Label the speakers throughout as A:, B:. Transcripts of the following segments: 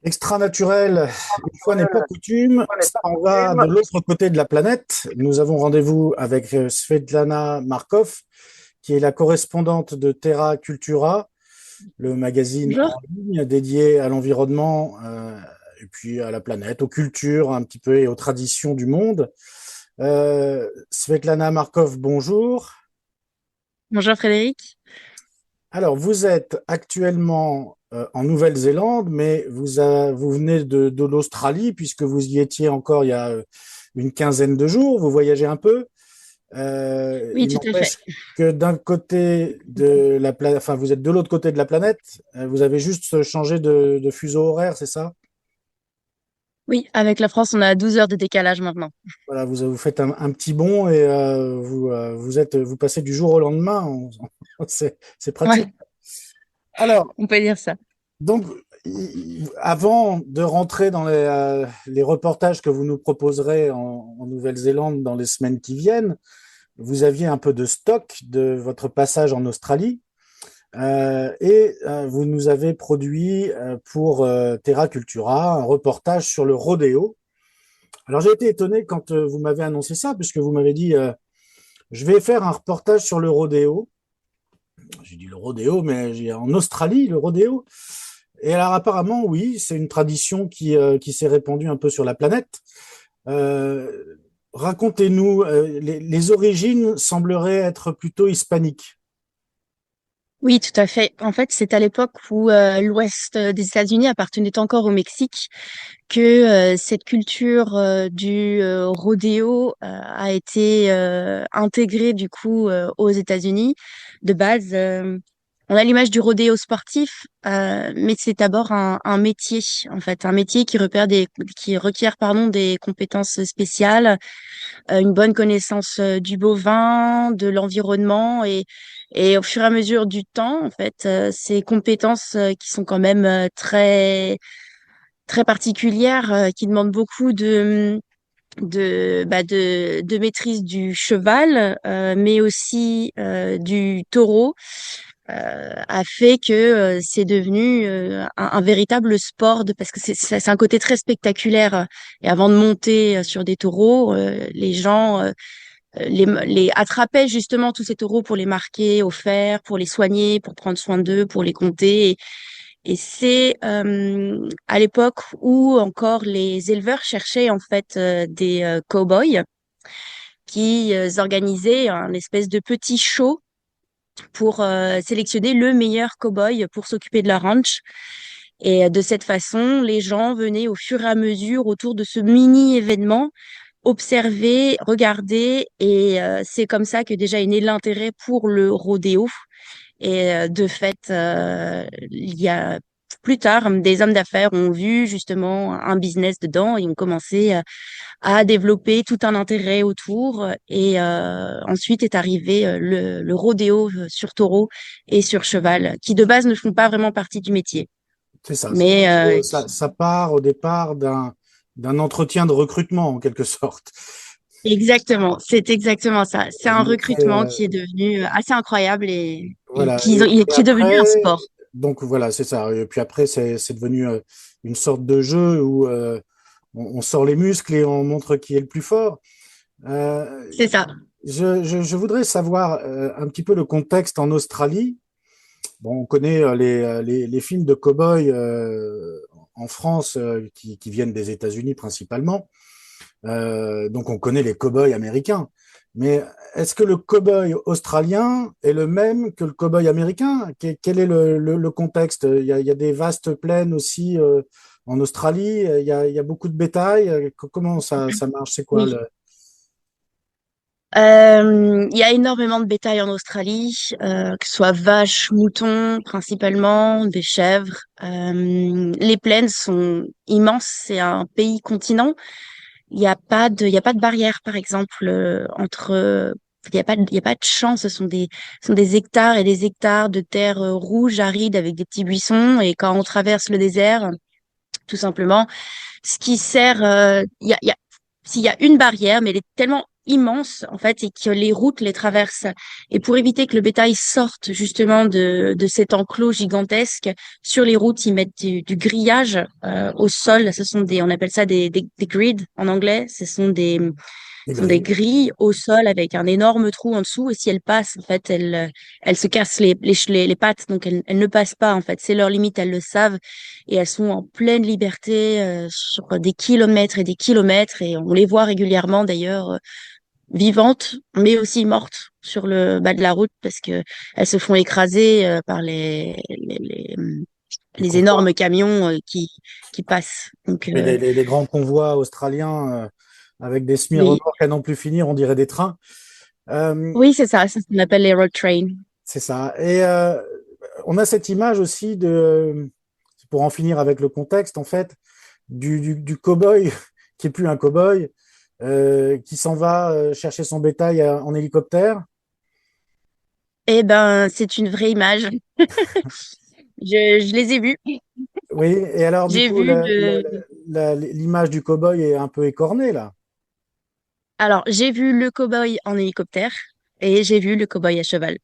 A: Extra-naturel, une fois n'est pas coutume, on va de l'autre côté de la planète. Nous avons rendez-vous avec Svetlana Markov, qui est la correspondante de Terra Cultura, le magazine
B: Bonjour.
A: en ligne dédié à l'environnement et puis à la planète, aux cultures un petit peu et aux traditions du monde. Svetlana Markov, bonjour.
B: Bonjour Frédéric.
A: Alors, vous êtes actuellement en Nouvelle-Zélande, mais vous venez de l'Australie, puisque vous y étiez encore il y a une quinzaine de jours. Vous voyagez un peu.
B: Oui,
A: Il
B: tout à fait.
A: n'empêche que d'un côté de la planète, enfin, vous êtes de l'autre côté de la planète. Vous avez juste changé de fuseau horaire, c'est ça?
B: Oui, avec la France, on a 12 heures de décalage maintenant.
A: Voilà, vous faites un petit bond et vous passez du jour au lendemain. C'est pratique.
B: Ouais,
A: Alors,
B: on peut dire ça.
A: donc, avant de rentrer dans les reportages que vous nous proposerez en Nouvelle-Zélande dans les semaines qui viennent, vous aviez un peu de stock de votre passage en Australie et vous nous avez produit pour Terra Cultura un reportage sur le rodéo. Alors j'ai été étonné quand vous m'avez annoncé ça, puisque vous m'avez dit je vais faire un reportage sur le rodéo. J'ai dit le rodéo, mais j'ai en Australie le rodéo. Et alors apparemment, oui, c'est une tradition qui s'est répandue un peu sur la planète. Euh, Racontez-nous, les origines sembleraient être plutôt hispaniques.
B: Oui, tout à fait. En fait, c'est à l'époque où l'ouest des États-Unis appartenait encore au Mexique que cette culture du rodéo a été intégrée du coup aux États-Unis. De base, on a l'image du rodéo sportif, mais c'est d'abord un métier, en fait, un métier qui requiert pardon, des compétences spéciales, une bonne connaissance du bovin, de l'environnement et au fur et à mesure du temps, en fait, ces compétences qui sont quand même très particulières, qui demandent beaucoup de maîtrise du cheval, mais aussi du taureau, a fait que c'est devenu un véritable sport parce que c'est un côté très spectaculaire. Et avant de monter sur des taureaux, les gens les attrapaient justement tous ces taureaux pour les marquer au fer, pour les soigner, pour prendre soin d'eux, pour les compter. Et c'est à l'époque où encore les éleveurs cherchaient en fait des cow-boys qui organisaient un espèce de petit show pour sélectionner le meilleur cow-boy pour s'occuper de la ranch. Et de cette façon, les gens venaient au fur et à mesure autour de ce mini-événement observer, regarder, et c'est comme ça que déjà est né l'intérêt pour le rodéo. Et de fait, il y a plus tard, des hommes d'affaires ont vu justement un business dedans et ont commencé à développer tout un intérêt autour. Et ensuite est arrivé le rodéo sur taureau et sur cheval, qui de base ne font pas vraiment partie du métier.
A: C'est ça.
B: Mais
A: Ça part au départ d'un entretien de recrutement, en quelque sorte.
B: exactement, c'est exactement ça. C'est
A: Et
B: un
A: montrer,
B: recrutement qui est devenu assez incroyable et
A: voilà. Et
B: qui est devenu un
A: après,
B: sport.
A: donc voilà, c'est ça. Et puis après, c'est devenu une sorte de jeu où on sort les muscles et on montre qui est le plus fort. Euh,
B: C'est ça.
A: je voudrais savoir un petit peu le contexte en Australie. Bon, on connaît les films de cow-boys en France qui viennent des États-Unis principalement. Donc on connaît les cow-boys américains. Mais est-ce que le cow-boy australien est le même que le cow-boy américain? Quel est le contexte? Il y a des vastes plaines aussi en Australie. Il y a beaucoup de bétail. Comment ça marche? C'est quoi
B: Oui.
A: le...
B: Il y a énormément de bétail en Australie, que ce soit vaches, moutons principalement, des chèvres. Les plaines sont immenses. C'est un pays continent. Il y a pas de barrière, par exemple, entre. Il y a pas de champs. Ce sont des hectares et des hectares de terre rouge, aride, avec des petits buissons. Et quand on traverse le désert, tout simplement, ce qui sert, s'il y a une barrière, mais elle est tellement immenses en fait et que les routes les traversent. Et pour éviter que le bétail sorte justement de cet enclos gigantesque, sur les routes ils mettent du grillage au sol. Ce sont on appelle ça des grids en anglais.
A: Les
B: Ce sont des
A: grilles.
B: grilles au sol avec un énorme trou en dessous. Et si elles passent, en fait, elles se cassent les pattes. Donc, elles ne passent pas, en fait. C'est leur limite, elles le savent. Et elles sont en pleine liberté sur des kilomètres et des kilomètres. Et on les voit régulièrement, d'ailleurs, vivantes, mais aussi mortes sur le bas de la route parce que elles se font écraser par
A: Les
B: les
A: convois.
B: énormes camions qui passent. Donc,
A: Mais les grands convois australiens avec des
B: oui,
A: semi-remorques à n'en plus finir, on dirait des trains. Euh,
B: oui, c'est ça. C'est ce qu'on appelle les road trains.
A: c'est ça. Et on a cette image aussi de, pour en finir avec le contexte, en fait, du cow-boy qui est plus un cow-boy, qui s'en va chercher son bétail en hélicoptère.
B: Eh ben, c'est une vraie image. Je les ai vus.
A: Oui, et alors du
B: J'ai
A: coup,
B: vu le,
A: l'image du cow-boy est un peu écornée là.
B: alors, j'ai vu le cow-boy en hélicoptère et j'ai vu le cow-boy à cheval.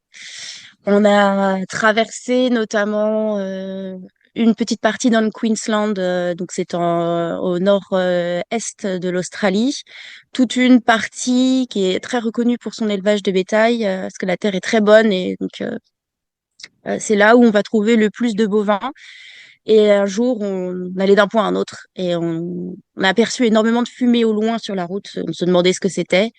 B: On a traversé notamment une petite partie dans le Queensland, donc c'est au nord-est de l'Australie. Toute une partie qui est très reconnue pour son élevage de bétail, parce que la terre est très bonne et donc c'est là où on va trouver le plus de bovins. Et un jour, on allait d'un point à un autre et on a aperçu énormément de fumée au loin sur la route. On se demandait ce que c'était.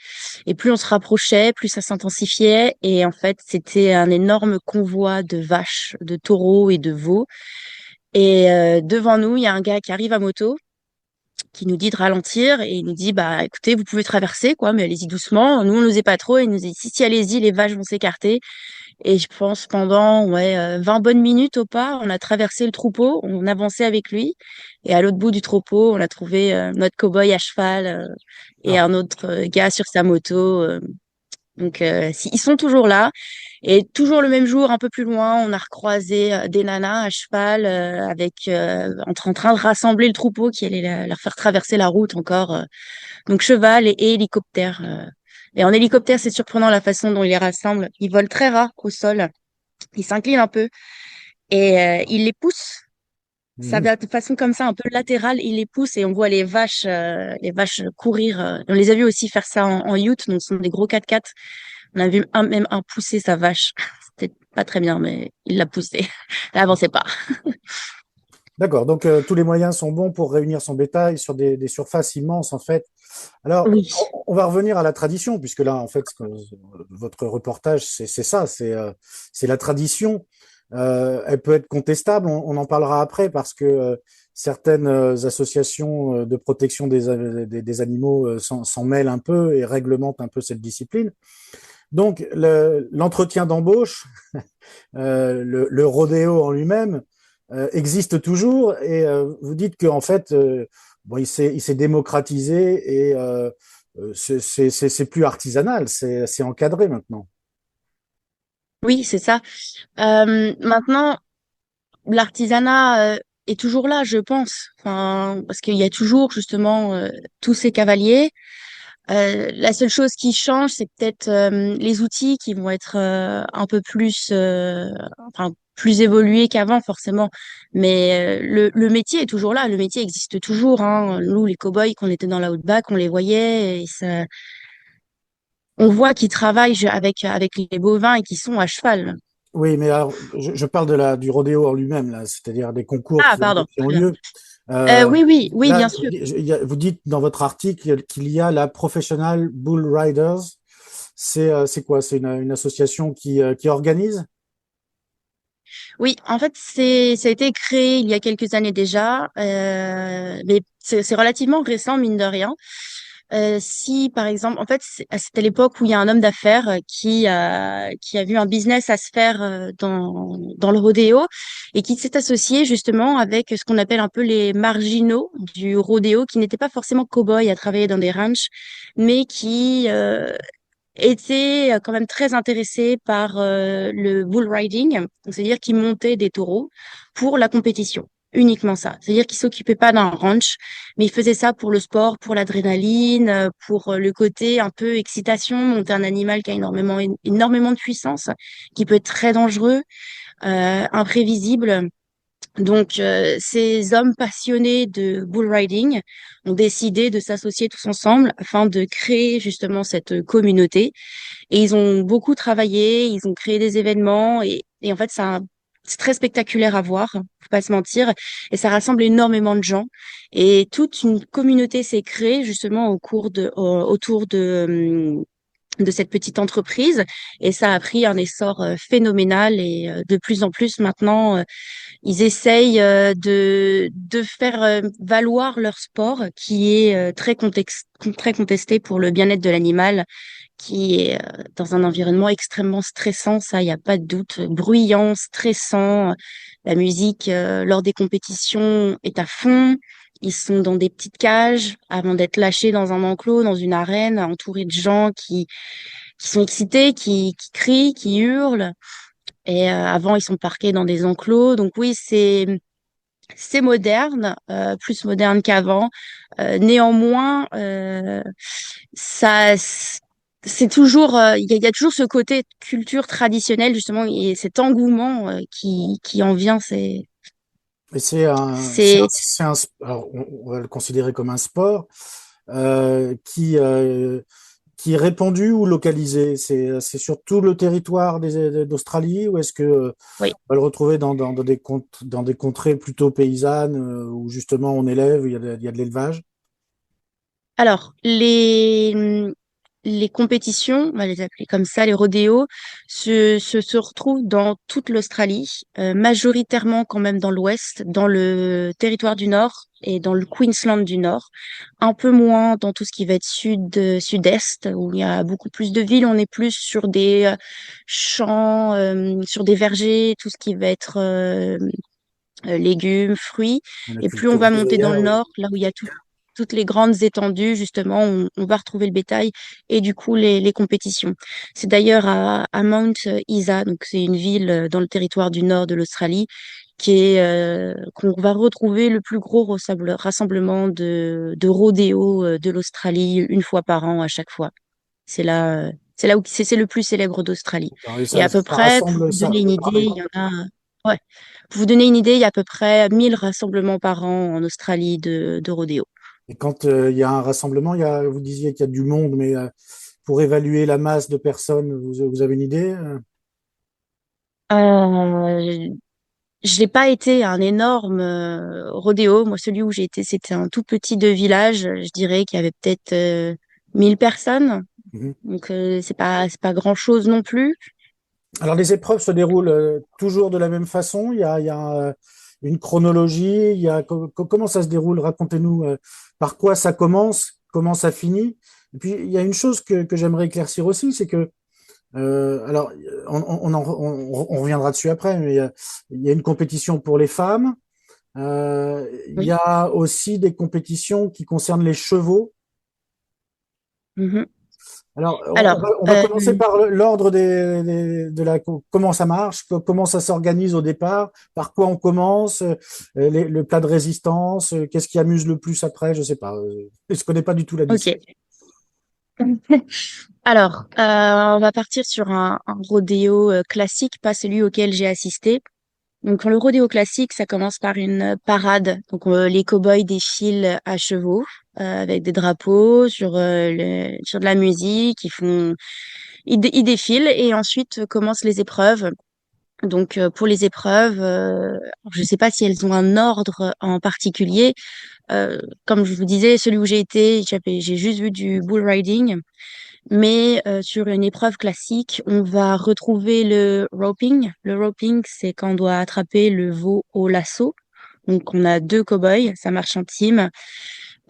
B: Et plus on se rapprochait, plus ça s'intensifiait. Et en fait, c'était un énorme convoi de vaches, de taureaux et de veaux. Et devant nous, il y a un gars qui arrive à moto, qui nous dit de ralentir et il nous dit, bah écoutez, vous pouvez traverser, quoi, mais allez-y doucement. Nous, on n'osait pas trop. Et il nous dit, si, si, allez-y, les vaches vont s'écarter. Et je pense pendant 20 bonnes minutes au pas, on a traversé le troupeau, on avançait avec lui. Et à l'autre bout du troupeau, on a trouvé notre cow-boy à cheval et
A: Ah,
B: un autre gars sur sa moto. Donc ils sont toujours là. Et toujours le même jour, un peu plus loin, on a recroisé des nanas à cheval en train de rassembler le troupeau qui allait leur faire traverser la route encore. Donc cheval et hélicoptère. Et en hélicoptère, c'est surprenant la façon dont ils les rassemblent. Ils volent très ras au sol. Ils s'inclinent un peu et ils les poussent. Ça
A: mhm.
B: va de façon comme ça, un peu latérale. Ils les poussent et on voit les vaches courir. On les a vus aussi faire ça en ute. Donc, ce sont des gros 4x4. On a vu même un pousser sa vache. C'était pas très bien, mais il l'a poussé. Elle avançait pas.
A: D'accord, donc tous les moyens sont bons pour réunir son bétail sur des surfaces immenses en fait. Alors,
B: Oui.
A: on va revenir à la tradition, puisque là, en fait, votre reportage, c'est ça, c'est la tradition. Elle peut être contestable, on en parlera après, parce que certaines associations de protection des animaux s'en mêlent un peu et réglementent un peu cette discipline. Donc, l'entretien d'embauche, le rodéo en lui-même, existe toujours, et vous dites qu'en fait, bon, il s'est démocratisé et c'est plus artisanal, c'est encadré maintenant.
B: Oui, c'est ça. Maintenant, l'artisanat est toujours là, je pense. Enfin, parce qu'il y a toujours justement tous ces cavaliers. La seule chose qui change, c'est peut-être les outils qui vont être un peu plus, enfin, plus évolués qu'avant, forcément. Mais le métier est toujours là. Le métier existe toujours, hein. Nous, les cow-boys, quand on était dans la Outback, on les voyait et ça, on voit qu'ils travaillent avec les bovins et qu'ils sont à cheval.
A: Oui, mais alors, je parle du rodéo en lui-même, là, c'est-à-dire des concours
B: Ah, pardon,
A: qui ont
B: très bien.
A: lieu. Euh,
B: Oui, oui, oui,
A: là,
B: bien sûr.
A: vous dites dans votre article qu'il y a la Professional Bull Riders. C'est quoi? C'est une association qui organise?
B: Oui, en fait, ça a été créé il y a quelques années déjà, mais c'est relativement récent, mine de rien. Si, par exemple, en fait, c'était l'époque où il y a un homme d'affaires qui a vu un business à se faire dans le rodéo et qui s'est associé justement avec ce qu'on appelle un peu les marginaux du rodéo, qui n'étaient pas forcément cow-boys à travailler dans des ranchs, mais qui était quand même très intéressé par le bull riding, donc c'est-à-dire qu'il montait des taureaux pour la compétition. uniquement ça. C'est-à-dire qu'il s'occupait pas d'un ranch, mais il faisait ça pour le sport, pour l'adrénaline, pour le côté un peu excitation. Monter un animal qui a énormément de puissance, qui peut être très dangereux, imprévisible. Donc, ces hommes passionnés de bull riding ont décidé de s'associer tous ensemble afin de créer justement cette communauté. Et ils ont beaucoup travaillé, ils ont créé des événements et en fait, c'est très spectaculaire à voir, faut pas se mentir, et ça rassemble énormément de gens. Et toute une communauté s'est créée justement autour de cette petite entreprise et ça a pris un essor phénoménal et de plus en plus maintenant ils essayent de faire valoir leur sport qui est très contesté pour le bien-être de l'animal qui est dans un environnement extrêmement stressant, ça, il n'y a pas de doute, bruyant, stressant. La musique, lors des compétitions, est à fond. Ils sont dans des petites cages avant d'être lâchés dans un enclos, dans une arène, entourés de gens qui sont excités, qui crient, qui hurlent. Et avant, ils sont parqués dans des enclos. Donc oui, c'est moderne, plus moderne qu'avant. Néanmoins, ça, c'est toujours, il y a toujours ce côté culture traditionnelle justement et cet engouement qui en vient.
A: Et
B: C'est,
A: alors on va le considérer comme un sport euh, qui, euh, qui est répandu ou localisé. C'est sur tout le territoire d'Australie ou est-ce que
B: oui.
A: on va le retrouver dans des contrées plutôt paysannes où justement on élève, il y a de l'élevage?
B: Alors, les compétitions, on va les appeler comme ça, les rodéos, se retrouvent dans toute l'Australie, majoritairement quand même dans l'ouest, dans le territoire du nord et dans le Queensland du nord, un peu moins dans tout ce qui va être sud-est, où il y a beaucoup plus de villes, on est plus sur des champs, sur des vergers, tout ce qui va être légumes, fruits.
A: La
B: Et plus on
A: culture
B: va monter dans
A: vivrière,
B: le
A: oui.
B: nord, là où il y a toutes les grandes étendues, justement, on va retrouver le bétail et du coup les compétitions. C'est d'ailleurs à Mount Isa, donc c'est une ville dans le territoire du nord de l'Australie, qu'on va retrouver le plus gros rassemblement de rodéo de l'Australie une fois par an à chaque fois. C'est là où c'est le plus célèbre d'Australie.
A: Alors, et
B: Et à peu
A: ça
B: près, pour
A: rassemble
B: vous donner
A: ça.
B: une idée, il y en a, ouais, pour vous donner une idée, il y a à peu près 1000 rassemblements par an en Australie de rodéo.
A: Et quand il y a un rassemblement, vous disiez qu'il y a du monde, mais pour évaluer la masse de personnes, vous avez une idée?
B: Euh, je n'ai pas été à un énorme rodéo. Moi, celui où j'ai été, c'était un tout petit de village. Je dirais qu'il y avait peut-être 1000 personnes.
A: Mhm.
B: Donc, c'est pas grand-chose non plus.
A: Alors, les épreuves se déroulent toujours de la même façon. Il y a une chronologie. Comment ça se déroule? Racontez-nous par quoi ça commence, comment ça finit. Et puis, il y a une chose que j'aimerais éclaircir aussi, c'est que alors, on reviendra dessus après, mais il y a une compétition pour les femmes. Il y
B: Oui.
A: a aussi des compétitions qui concernent les chevaux.
B: Mhm.
A: Alors,
B: Alors,
A: on va commencer par l'ordre comment ça marche, comment ça s'organise au départ, par quoi on commence, le plat de résistance, qu'est-ce qui amuse le plus après, je sais pas. Je connais pas du tout la discipline.
B: ok. Alors, on va partir sur un rodéo classique, pas celui auquel j'ai assisté. Donc, le rodéo classique, ça commence par une parade. Donc, les cow-boys défilent à chevaux avec des drapeaux sur de la musique. Ils défilent et ensuite commencent les épreuves. Donc, pour les épreuves, je ne sais pas si elles ont un ordre en particulier. Comme je vous disais, celui où j'ai été, j'ai juste vu du bull riding. Mais sur une épreuve classique, on va retrouver le roping. Le roping, c'est quand on doit attraper le veau au lasso. Donc, on a deux cow-boys, ça marche en team.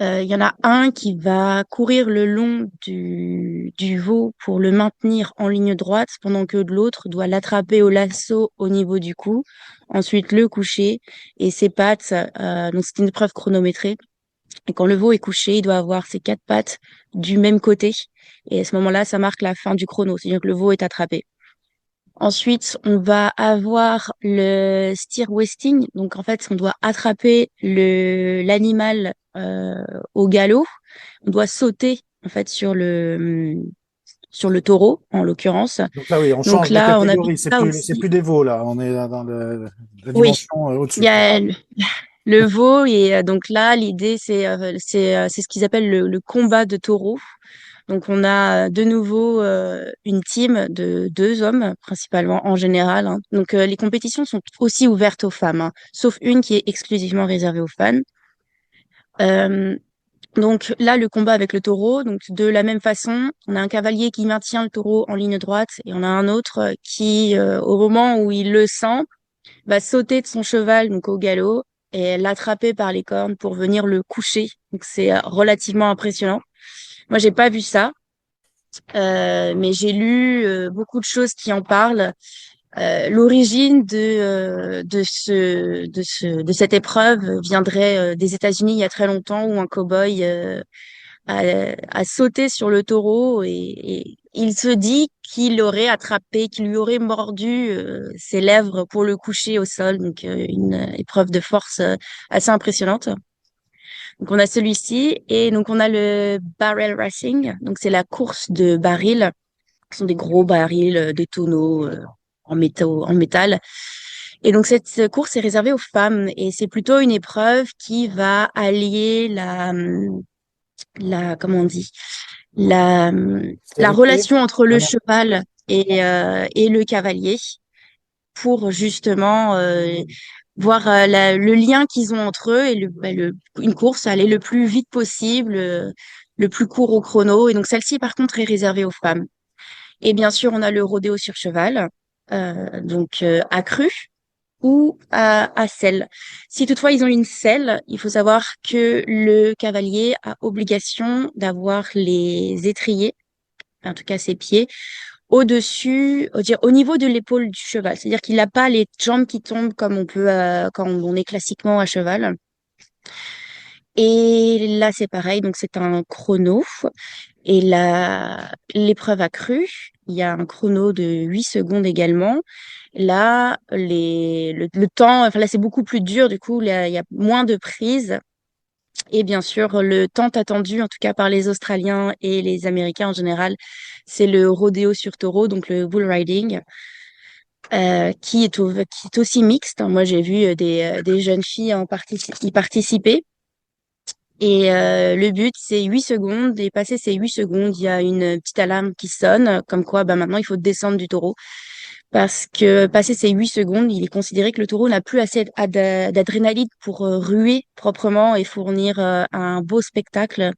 B: Il y en a un qui va courir le long du veau pour le maintenir en ligne droite, pendant que l'autre doit l'attraper au lasso au niveau du cou, ensuite le coucher et ses pattes. Donc, c'est une épreuve chronométrée. Et quand le veau est couché, il doit avoir ses quatre pattes du même côté. Et à ce moment-là, ça marque la fin du chrono, c'est-à-dire que le veau est attrapé. Ensuite, on va avoir le steer westing. Donc, en fait, on doit attraper l'animal au galop. On doit sauter, en fait, sur le taureau, en l'occurrence.
A: Donc là, oui, on
B: Donc
A: change de
B: là, on applique
A: catégorie.
B: ça
A: C'est
B: aussi.
A: plus des veaux, là. On est dans la
B: Oui,
A: dimension
B: il y
A: au-dessus, quoi.
B: a le veau et donc là, l'idée, c'est ce qu'ils appellent le combat de taureau. Donc on a de nouveau une team de 2 hommes principalement en général, hein. Donc les compétitions sont aussi ouvertes aux femmes, hein, sauf une qui est exclusivement réservée aux fans. Euh, donc là, le combat avec le taureau, donc de la même façon, on a un cavalier qui maintient le taureau en ligne droite et on a un autre qui, au moment où il le sent, va sauter de son cheval donc au galop et l'attraper par les cornes pour venir le coucher. Donc c'est relativement impressionnant. Moi, j'ai pas vu ça. Mais j'ai lu beaucoup de choses qui en parlent. L'origine de cette épreuve viendrait des États-Unis il y a très longtemps où un cow-boy a, a sauté sur le taureau et il se dit qu'il aurait attrapé, qu'il lui aurait mordu ses lèvres pour le coucher au sol. Donc une épreuve de force assez impressionnante. Donc on a celui-ci et donc on a le barrel racing. Donc c'est la course de barils. Ce sont des gros barils, des tonneaux en métal. Et donc cette course est réservée aux femmes et c'est plutôt une épreuve qui va allier la comment on dit la
A: Stérilité?
B: relation entre le
A: Ah non.
B: cheval et le cavalier pour justement voir le lien qu'ils ont entre eux et une course aller le plus vite possible, le plus court au chrono. Et donc celle-ci par contre est réservée aux femmes. Et bien sûr, on a le rodéo sur cheval, donc à crue ou à selle. Si toutefois ils ont une selle, il faut savoir que le cavalier a obligation d'avoir les étriers, en tout cas ses pieds, au-dessus, au niveau de l'épaule du cheval. C'est-à-dire qu'il n'a pas les jambes qui tombent comme on peut quand on est classiquement à cheval. Et là, c'est pareil, donc c'est un chrono. Et l'épreuve accrue, il y a un chrono de 8 secondes également. Là, le temps, enfin là, c'est beaucoup plus dur, du coup, là, il y a moins de prises. Et bien sûr, le temps attendu, en tout cas par les Australiens et les Américains en général, c'est le rodéo sur taureau, donc le bull riding, qui est aussi mixte, hein. Moi, j'ai vu des jeunes filles y participer. Et le but, c'est 8 secondes. Et passé ces 8 secondes, il y a une petite alarme qui sonne, comme quoi bah, maintenant, il faut descendre du taureau. Parce que passé ces 8 secondes, il est considéré que le taureau n'a plus assez d'adrénaline pour ruer proprement et fournir un beau spectacle.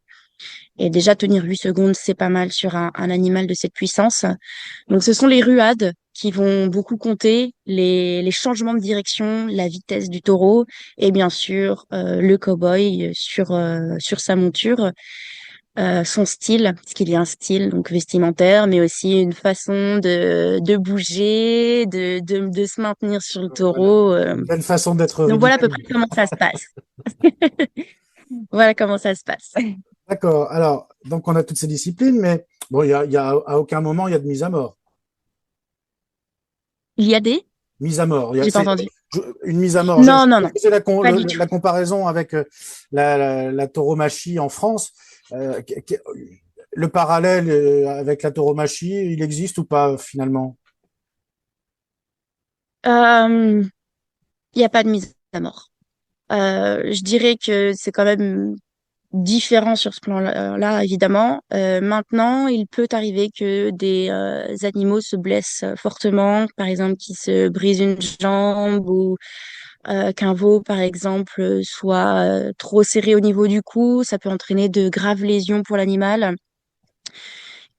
B: Et déjà, tenir 8 secondes, c'est pas mal sur un animal de cette puissance. Donc, ce sont les ruades qui vont beaucoup compter, les changements de direction, la vitesse du taureau et bien sûr le cow-boy sur sa monture, son style, parce qu'il y a un style donc vestimentaire, mais aussi une façon de bouger, de se maintenir sur le
A: Voilà.
B: taureau.
A: Une belle façon d'être
B: Donc voilà à peu près
A: ridicule.
B: comment ça se passe. Voilà comment ça se passe.
A: D'accord. Alors, donc on a toutes ces disciplines, mais bon, à aucun moment il y a de mise à mort.
B: Il y a des?
A: Mise à mort.
B: J'ai pas entendu.
A: Une mise à mort.
B: Non, non, non,
A: Je faisais
B: pas du tout.
A: la comparaison avec la tauromachie en France. Euh, que- que- le parallèle avec la tauromachie, il existe ou pas finalement?
B: Euh, Il n'y a pas de mise à mort. Je dirais que c'est quand même différent sur ce plan-là, évidemment. Maintenant, il peut arriver que des animaux se blessent fortement, par exemple, qui se brisent une jambe ou qu'un veau, par exemple, soit trop serré au niveau du cou. Ça peut entraîner de graves lésions pour l'animal.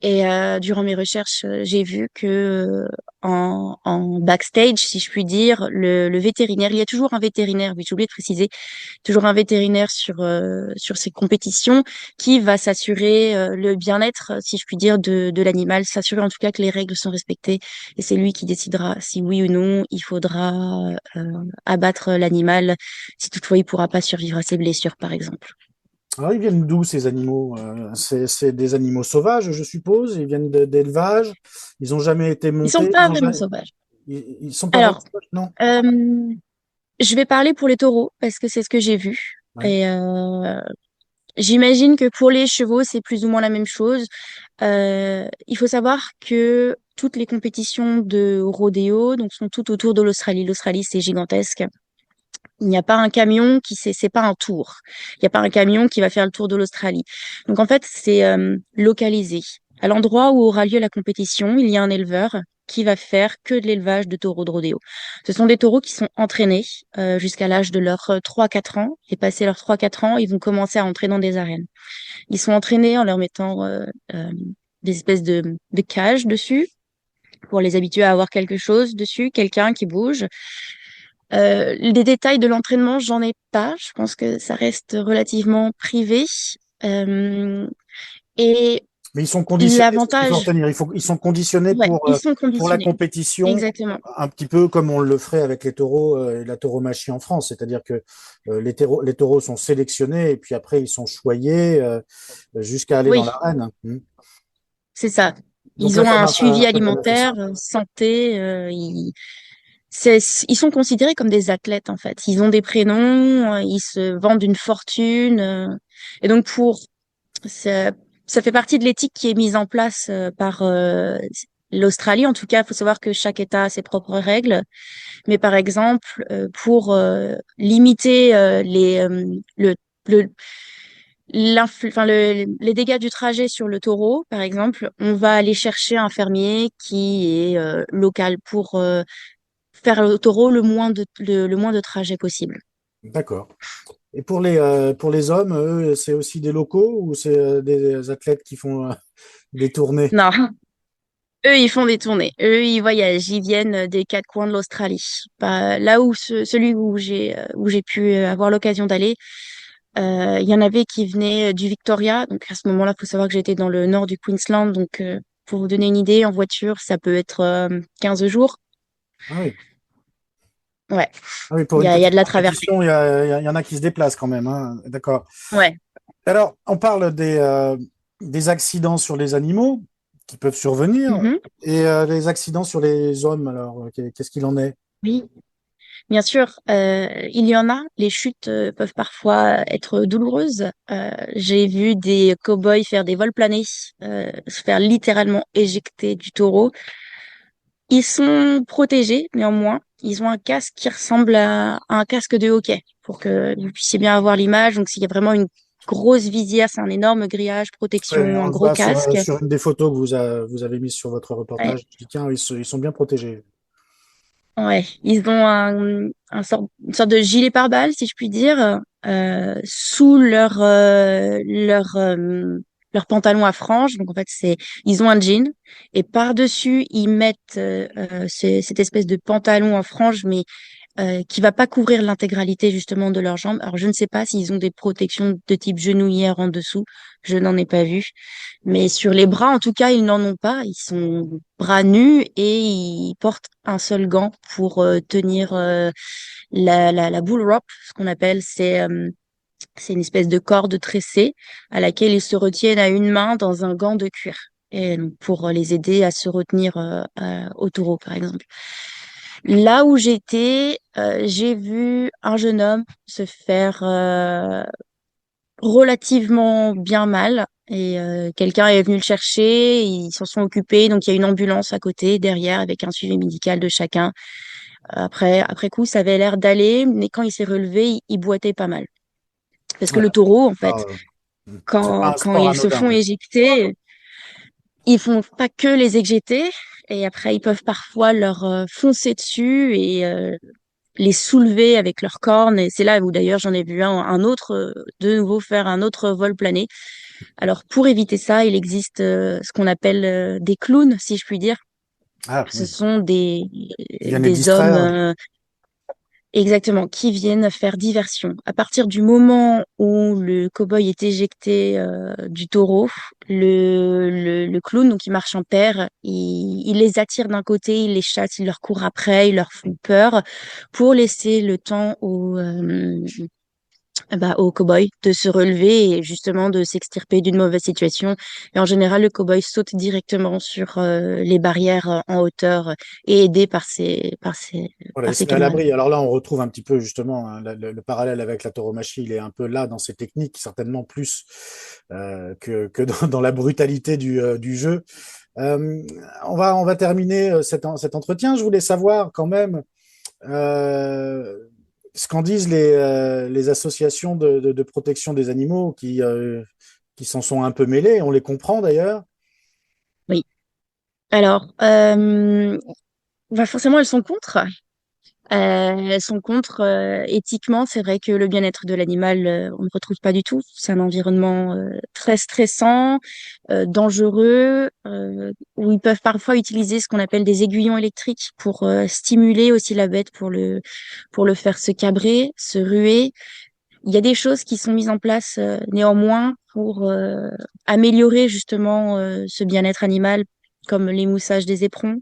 B: Et durant mes recherches, j'ai vu que en backstage, si je puis dire, le vétérinaire, il y a toujours un vétérinaire, oui, j'ai oublié de préciser, toujours un vétérinaire sur ces compétitions qui va s'assurer le bien-être, si je puis dire, de l'animal, s'assurer en tout cas que les règles sont respectées. Et c'est lui qui décidera si oui ou non il faudra abattre l'animal, si toutefois il pourra pas survivre à ses blessures, par exemple.
A: Alors, ils viennent d'où ces animaux? C'est des animaux sauvages, je suppose. Ils viennent d'élevage. Ils n'ont jamais été
B: Ils sont
A: montés.
B: pas vraiment sauvages.
A: Ils sont pas vraiment
B: Alors,
A: sauvages, non?
B: euh, je vais parler pour les taureaux parce que c'est ce que j'ai vu.
A: Ouais.
B: Et j'imagine que pour les chevaux, c'est plus ou moins la même chose. Il faut savoir que toutes les compétitions de rodéo donc, sont toutes autour de l'Australie. L'Australie, c'est gigantesque. Il n'y a pas un camion c'est pas un tour. Il n'y a pas un camion qui va faire le tour de l'Australie. Donc en fait, c'est localisé. À l'endroit où aura lieu la compétition, il y a un éleveur qui va faire que de l'élevage de taureaux de rodéo. Ce sont des taureaux qui sont entraînés jusqu'à l'âge de leurs 3-4 ans. Et passé leurs 3-4 ans, ils vont commencer à entrer dans des arènes. Ils sont entraînés en leur mettant des espèces de cages dessus pour les habituer à avoir quelque chose dessus, quelqu'un qui bouge. Les détails de l'entraînement, j'en ai pas. Je pense que ça reste relativement privé. Euh, et
A: Mais ils sont conditionnés, c'est ce qu'il faut
B: l'avantage,
A: retenir. Ils sont conditionnés
B: ouais, ils sont
A: pour la
B: conditionnés.
A: compétition,
B: Exactement.
A: un petit peu comme on le ferait avec les taureaux et la tauromachie en France. C'est-à-dire que les taureaux sont sélectionnés et puis après ils sont choyés jusqu'à aller dans
B: Oui,
A: l'arène.
B: c'est ça.
A: Donc
B: Ils
A: là,
B: ont un
A: comme
B: suivi
A: un peu comme un
B: alimentaire,
A: festival.
B: santé. Ils sont considérés comme des athlètes en fait. Ils ont des prénoms, ils se vendent une fortune. Et donc ça, ça fait partie de l'éthique qui est mise en place par l'Australie. En tout cas, il faut savoir que chaque État a ses propres règles. Mais par exemple, pour limiter le, les dégâts du trajet sur le taureau, par exemple, on va aller chercher un fermier qui est local pour faire au taureau le moins de trajet possible.
A: D'accord. Et pour les hommes, eux, c'est aussi des locaux ou c'est des athlètes qui font des tournées?
B: Non, eux, ils font des tournées. Eux, ils voyagent. Ils viennent des quatre coins de l'Australie. Pas là où celui où j'ai pu avoir l'occasion d'aller. Il y en avait qui venaient du Victoria. Donc à ce moment-là, faut savoir que j'étais dans le nord du Queensland. Donc pour vous donner une idée, en voiture, ça peut être 15 jours.
A: Ah oui.
B: Ouais,
A: Ah oui, pour une
B: il y a
A: petite
B: de la traversée.
A: compétition, il y en a qui se déplacent quand même, hein. D'accord.
B: Ouais.
A: Alors, on parle des accidents sur les animaux qui peuvent survenir
B: Mhm.
A: et les accidents sur les hommes. Alors, qu'est-ce qu'il en est?
B: Oui, bien sûr, il y en a. Les chutes peuvent parfois être douloureuses. J'ai vu des cow-boys faire des vols planés, se faire littéralement éjecter du taureau. Ils sont protégés, néanmoins. Ils ont un casque qui ressemble à un casque de hockey pour que vous puissiez bien avoir l'image. Donc, s'il y a vraiment une grosse visière, c'est un énorme grillage,
A: Ouais,
B: protection, un
A: on le
B: gros
A: voit
B: casque.
A: sur une des photos que vous avez mises sur votre
B: Ouais,
A: reportage. Je dis, tiens, ils sont bien protégés.
B: ouais. Ils ont une sorte de gilet pare-balles, si je puis dire, sous leur pantalon à franges. Donc en fait, ils ont un jean et par-dessus ils mettent cette espèce de pantalon à franges, mais qui va pas couvrir l'intégralité justement de leurs jambes. Alors je ne sais pas s'ils ont des protections de type genouillère en dessous. Je n'en ai pas vu. Mais sur les bras, en tout cas, ils n'en ont pas. Ils sont bras nus et ils portent un seul gant pour tenir la bull rope, ce qu'on appelle. C'est une espèce de corde tressée à laquelle ils se retiennent à une main dans un gant de cuir. Et donc, pour les aider à se retenir au taureau, par exemple. Là où j'étais, j'ai vu un jeune homme se faire relativement bien mal et quelqu'un est venu le chercher, ils s'en sont occupés, donc il y a une ambulance à côté, derrière, avec un suivi médical de chacun. Après coup, ça avait l'air d'aller, mais quand il s'est relevé, il boitait pas mal. Parce que
A: Ouais,
B: le taureau, en fait,
A: pas, c'est pas un
B: quand
A: sport
B: ils se
A: anodin.
B: font éjecter, ils font pas que les éjecter, et après ils peuvent parfois leur foncer dessus et les soulever avec leurs cornes. Et c'est là où d'ailleurs j'en ai vu un autre de nouveau faire un autre vol plané. Alors pour éviter ça, il existe ce qu'on appelle des clowns, si je puis dire.
A: Ah
B: Ce
A: oui,
B: sont
A: qui viennent les
B: des hommes
A: distraire.
B: exactement qui viennent faire diversion. À partir du moment où le cow-boy est éjecté du taureau, le clown, donc il marche en paire, il les attire d'un côté, il les chasse, il leur court après, il leur font peur pour laisser le temps bah, au cow-boy de se relever et justement de s'extirper d'une mauvaise situation. Et en général, le cow-boy saute directement sur les barrières en hauteur et est aidé
A: Voilà,
B: par
A: il se
B: ses
A: met à
B: camarades.
A: l'abri. Alors là, on retrouve un petit peu justement hein, le parallèle avec la tauromachie. Il est un peu là dans ses techniques, certainement plus que dans la brutalité du jeu. Euh, on va terminer cet entretien. Je voulais savoir quand même euh, ce qu'en disent les associations de protection des animaux qui s'en sont un peu mêlées. On les comprend d'ailleurs.
B: Oui. Alors, bah forcément, elles sont contre. Elles sont contre éthiquement. C'est vrai que le bien-être de l'animal, on ne retrouve pas du tout. C'est un environnement très stressant, dangereux, où ils peuvent parfois utiliser ce qu'on appelle des aiguillons électriques pour stimuler aussi la bête, pour le faire se cabrer, se ruer. Il y a des choses qui sont mises en place néanmoins pour améliorer justement ce bien-être animal, comme l'émoussage des éperons.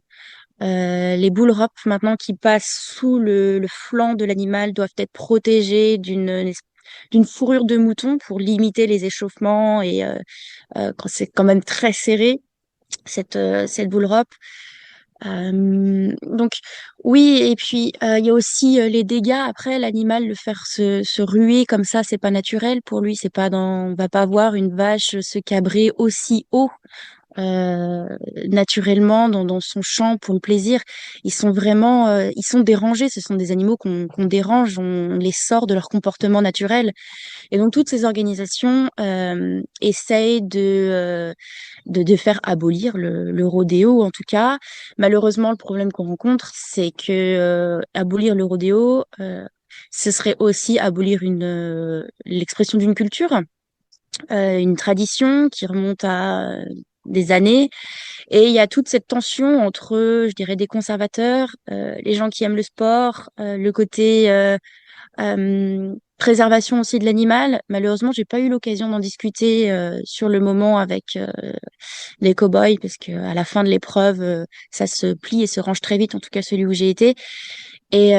B: Les bull rops maintenant qui passent sous le flanc de l'animal doivent être protégés d'une fourrure de mouton pour limiter les échauffements et quand c'est quand même très serré cette bull rope. Donc oui, et puis il y a aussi les dégâts après l'animal, le faire se ruer comme ça, c'est pas naturel pour lui, c'est pas on va pas voir une vache se cabrer aussi haut euh, naturellement dans son champ pour le plaisir. Ils sont vraiment, ils sont dérangés. Ce sont des animaux qu'on dérange, on les sort de leur comportement naturel. Et donc toutes ces organisations essayent de faire abolir le rodéo, en tout cas. Malheureusement, le problème qu'on rencontre, c'est que abolir le rodéo, ce serait aussi abolir l'expression d'une culture, une tradition qui remonte à des années. Et il y a toute cette tension entre, je dirais, des conservateurs, les gens qui aiment le sport, le côté préservation aussi de l'animal. Malheureusement, j'ai pas eu l'occasion d'en discuter sur le moment avec les cow-boys parce que à la fin de l'épreuve, ça se plie et se range très vite. En tout cas, celui où j'ai été. Et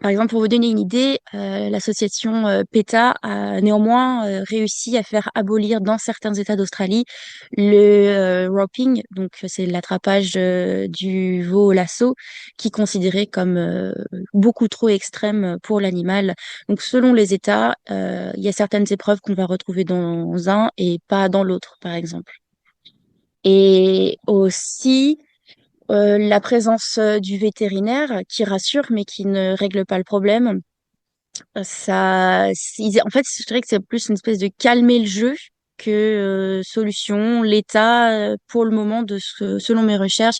B: par exemple, pour vous donner une idée, l'association PETA a néanmoins réussi à faire abolir dans certains États d'Australie le roping, donc c'est l'attrapage du veau au lasso, qui est considéré comme beaucoup trop extrême pour l'animal. Donc selon les États, il y a certaines épreuves qu'on va retrouver dans un et pas dans l'autre, par exemple. Et aussi, la présence du vétérinaire qui rassure mais qui ne règle pas le problème. En fait, je dirais que c'est plus une espèce de calmer le jeu que solution. L'État, pour le moment, selon mes recherches,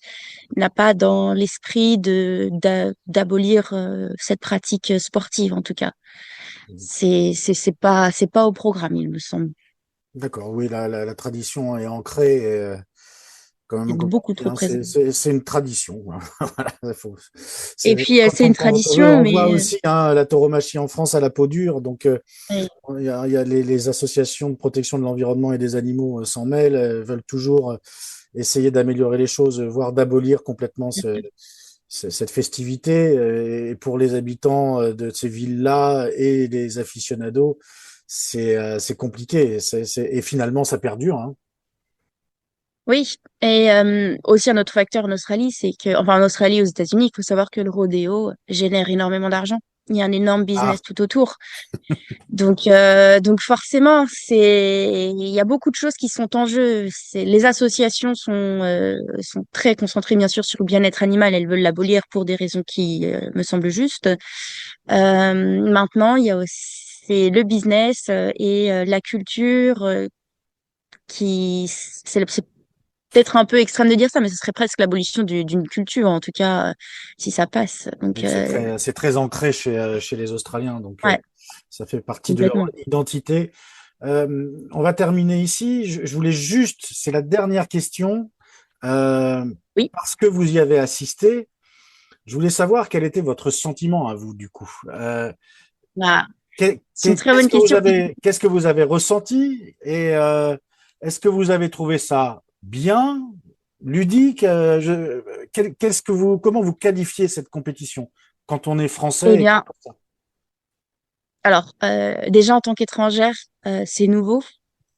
B: n'a pas dans l'esprit d'abolir cette pratique sportive, en tout cas. C'est pas au programme, il me semble.
A: D'accord, oui, la tradition est ancrée. Et, quand
B: C'est
A: même, comme
B: beaucoup
A: on dit,
B: trop
A: hein,
B: présent.
A: c'est une tradition. Voilà,
B: Et puis, c'est une tradition,
A: on voit
B: mais
A: aussi hein, la tauromachie en France à la peau dure. Donc,
B: euh,
A: il y a les associations de protection de l'environnement et des animaux s'en mêlent, veulent toujours essayer d'améliorer les choses, voire d'abolir complètement cette festivité. Et pour les habitants de ces villes-là et les aficionados, c'est compliqué. Et finalement, ça perdure. Hein.
B: oui, et aussi un autre facteur en Australie, c'est que, enfin en Australie, aux États-Unis, il faut savoir que le rodéo génère énormément d'argent. Il y a un énorme
A: Ah,
B: business tout autour. Donc forcément, il y a beaucoup de choses qui sont en jeu. Les associations sont très concentrées bien sûr sur le bien-être animal. Elles veulent l'abolir pour des raisons qui me semblent justes. Maintenant, il y a aussi le business et la culture c'est peut-être un peu extrême de dire ça, mais ce serait presque l'abolition d'une culture, en tout cas, si ça passe. Donc,
A: oui, c'est très ancré chez les Australiens, donc
B: ouais,
A: ça fait partie de leur
B: complètement.
A: identité. On va terminer ici. Je voulais juste, c'est la dernière question, euh,
B: Oui,
A: parce que vous y avez assisté, je voulais savoir quel était votre sentiment à vous, du coup.
B: bah, c'est une très bonne question.
A: Qu'est-ce que vous avez ressenti et est-ce que vous avez trouvé ça bien, ludique qu'est-ce que comment vous qualifiez cette compétition quand on est
B: Eh
A: français et
B: bien, Alors, déjà en tant qu'étrangère, c'est nouveau.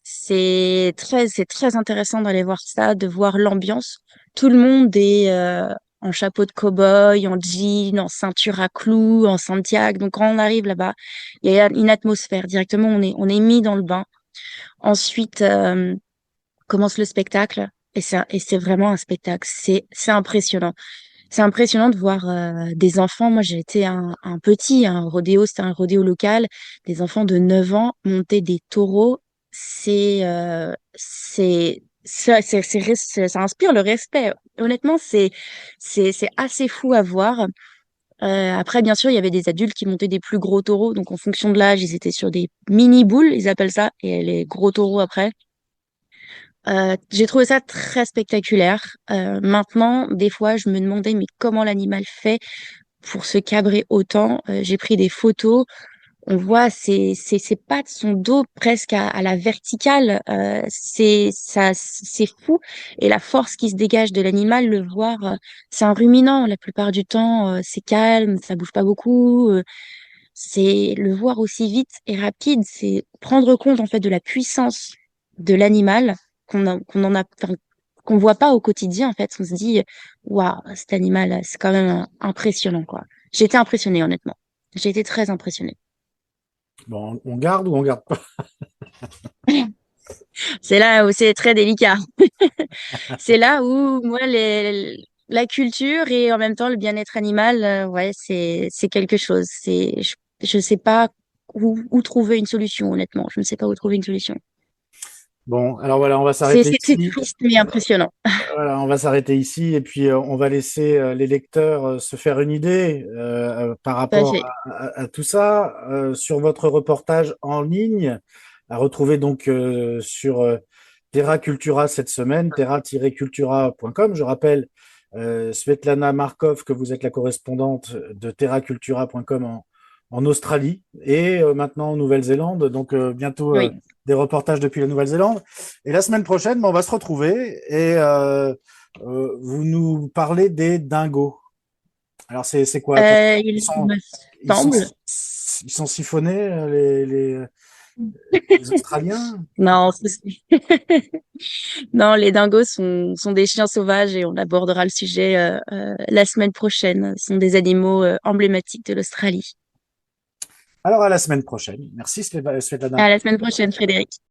B: C'est très intéressant d'aller voir ça, de voir l'ambiance. Tout le monde est en chapeau de cow-boy, en jean, en ceinture à clous, en Santiago. Donc quand on arrive là-bas, il y a une atmosphère. Directement, on est mis dans le bain. Ensuite, commence le spectacle. Et c'est vraiment un spectacle. C'est impressionnant. C'est impressionnant de voir des enfants. Moi, j'ai été un petit, un rodéo, c'était un rodéo local. Des enfants de 9 ans monter des taureaux. Ça inspire le respect. Honnêtement, c'est assez fou à voir. Après, bien sûr, il y avait des adultes qui montaient des plus gros taureaux. Donc, en fonction de l'âge, ils étaient sur des mini boules, ils appellent ça, et les gros taureaux après. J'ai trouvé ça très spectaculaire. Maintenant, des fois, je me demandais mais comment l'animal fait pour se cabrer autant. J'ai pris des photos. On voit ses pattes, son dos presque à la verticale. C'est fou. Et la force qui se dégage de l'animal, le voir, c'est un ruminant la plupart du temps. C'est calme, ça bouge pas beaucoup. C'est le voir aussi vite et rapide, c'est prendre compte en fait de la puissance de l'animal qu'on en a, enfin, qu'on voit pas au quotidien en fait. On se dit, waouh, cet animal, c'est quand même impressionnant quoi. J'ai été impressionnée honnêtement. J'ai été très impressionnée.
A: Bon, on garde ou on garde pas?
B: C'est là où c'est très délicat. C'est là où moi la culture et en même temps le bien-être animal, ouais, c'est quelque chose. Je sais pas où trouver une solution honnêtement. Je ne sais pas où trouver une solution.
A: Bon, alors voilà, on va
B: C'est
A: s'arrêter
B: c'est c'est
A: ici.
B: triste mais impressionnant.
A: Voilà, on va s'arrêter ici et puis on va laisser les lecteurs se faire une idée par
B: Tout à
A: rapport
B: fait.
A: à tout ça sur votre reportage en ligne, à retrouver donc sur Terra Cultura cette semaine, terra-cultura.com. Je rappelle, Svetlana Markov, que vous êtes la correspondante de terracultura.com en Australie et maintenant en Nouvelle-Zélande. Donc bientôt
B: Oui.
A: des reportages depuis la Nouvelle-Zélande. Et la semaine prochaine, ben, on va se retrouver et vous nous parlez des dingos. Alors c'est quoi? Ils
B: Il
A: sont
B: me
A: ils sont
B: semble.
A: ils sont siphonnés les Australiens?
B: Non, non, les dingos sont des chiens sauvages et on abordera le sujet la semaine prochaine. Ce sont des animaux emblématiques de l'Australie.
A: Alors à la semaine prochaine. Merci Svetlana.
B: À la semaine prochaine, Frédéric.